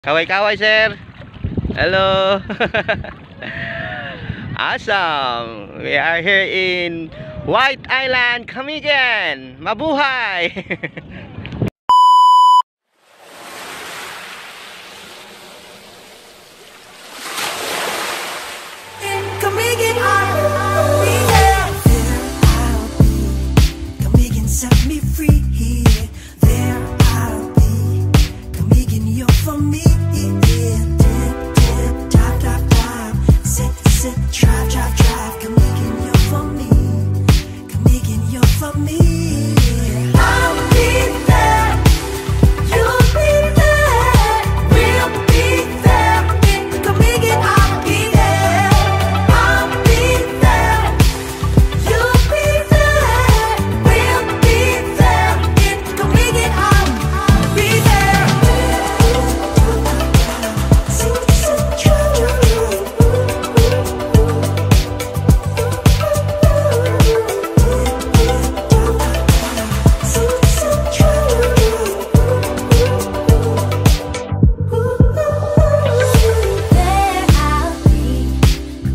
Kaway-kaway, sir. Hello. Awesome. We are here in White Island, Camigan. Mabuhay. Camigan, I'll be there. I'll be. Camigan set me free. There I'll be. Camigan, you're for me. Dip, dip, dive, dive, dive. Sit, sit, drive, drive, drive. Camigan, you're for me. Camigan, you're for me. I'll be there. You'll be there. We'll be there. Camigan, I'll be there. I'll be there. You'll be there. We'll be there. Camigan, I'll be there. Sit, sit, drive, drive, drive. Sit, sit, drive, drive. There I'll be,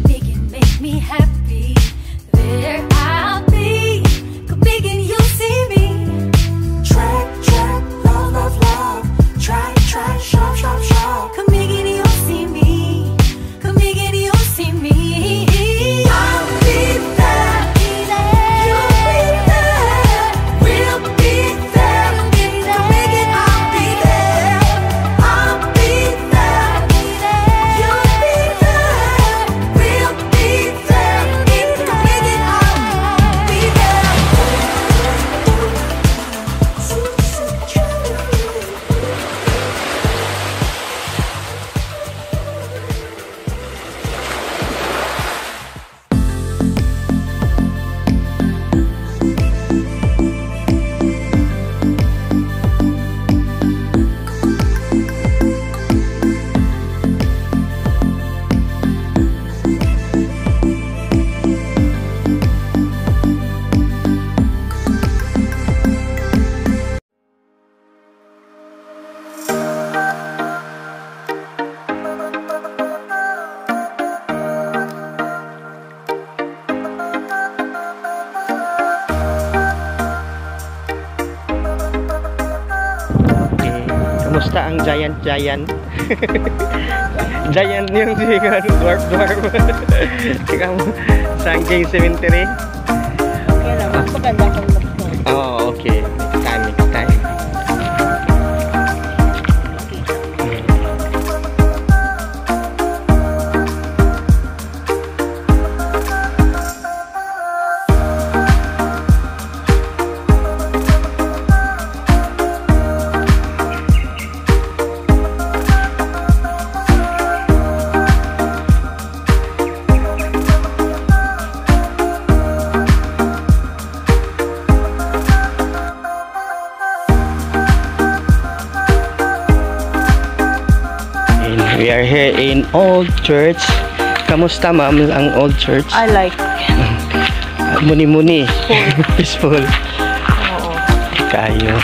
Camigan, make me happy. There I'll be, Camigan, you'll see me. Track, track, love, love, love. Try, try, shop, shop, shop. Camigan, you'll see me. Camigan, you'll see me. I'll be there. You'll be there. We'll be there. Camigan, I'll be there. I'll be there. You'll be there. We'll be there. Camigan, I'll be there. Kamusta ang giant? Giant yung sigaw, dwarf. Ikaw mo, Sangking Cemetery. Okay lang, mas maganda kung laptop. Oh, okay. Time. We are here in Old Church. Kamusta, ma'am, ang Old Church? I like. Muni-muni. Peaceful. Oo. Kayo.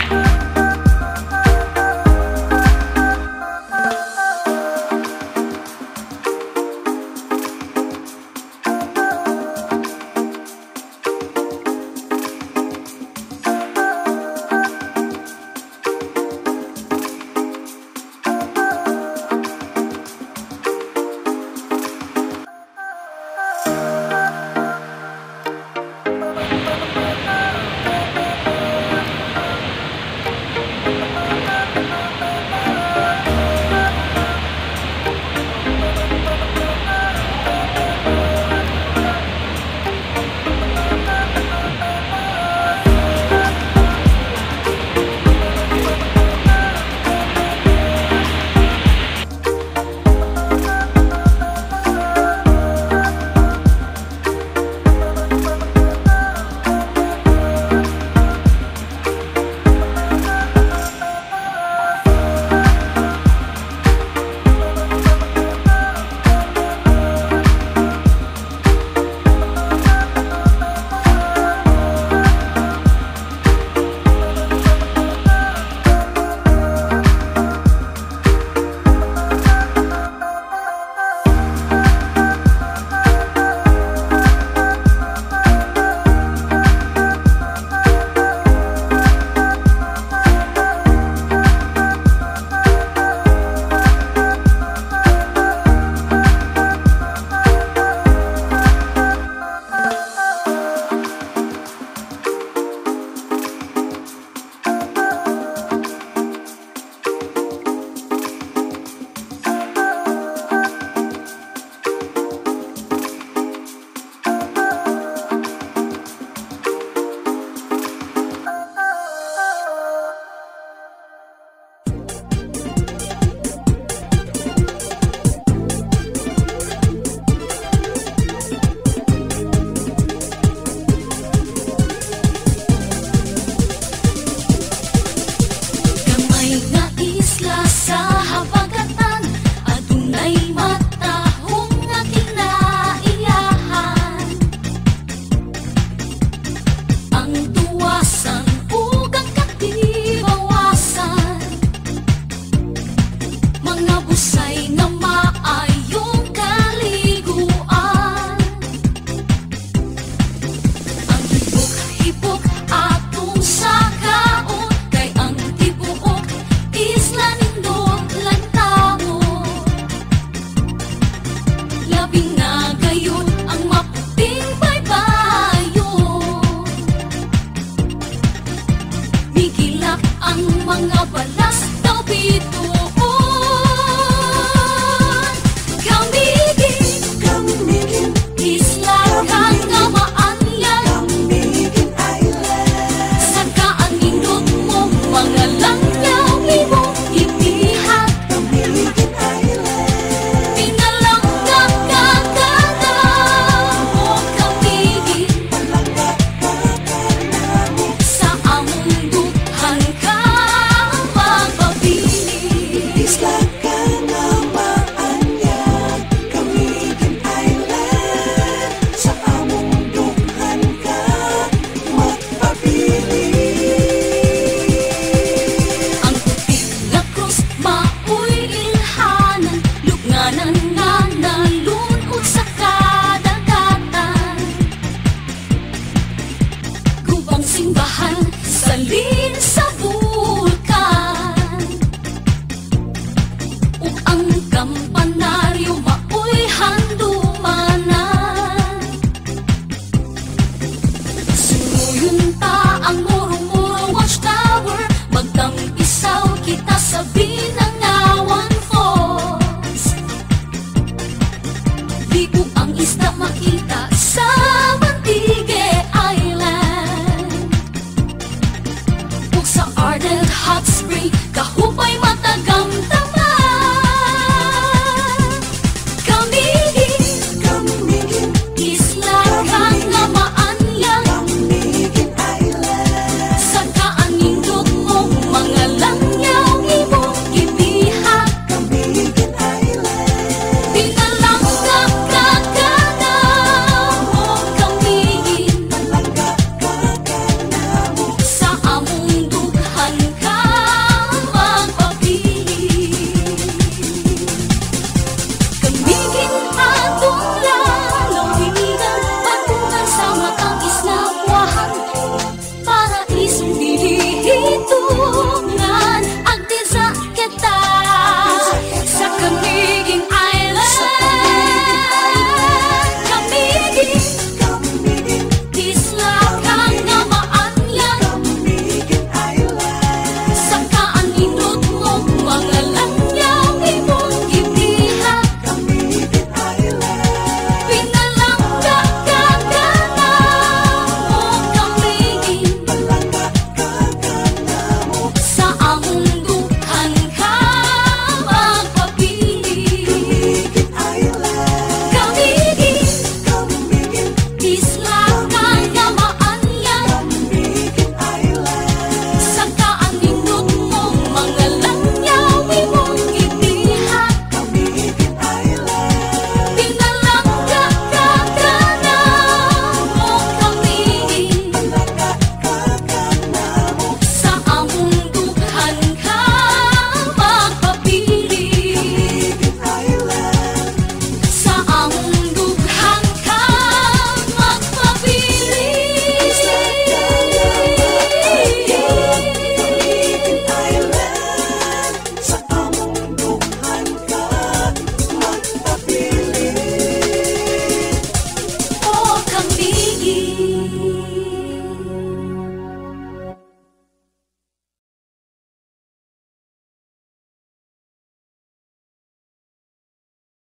gampanan.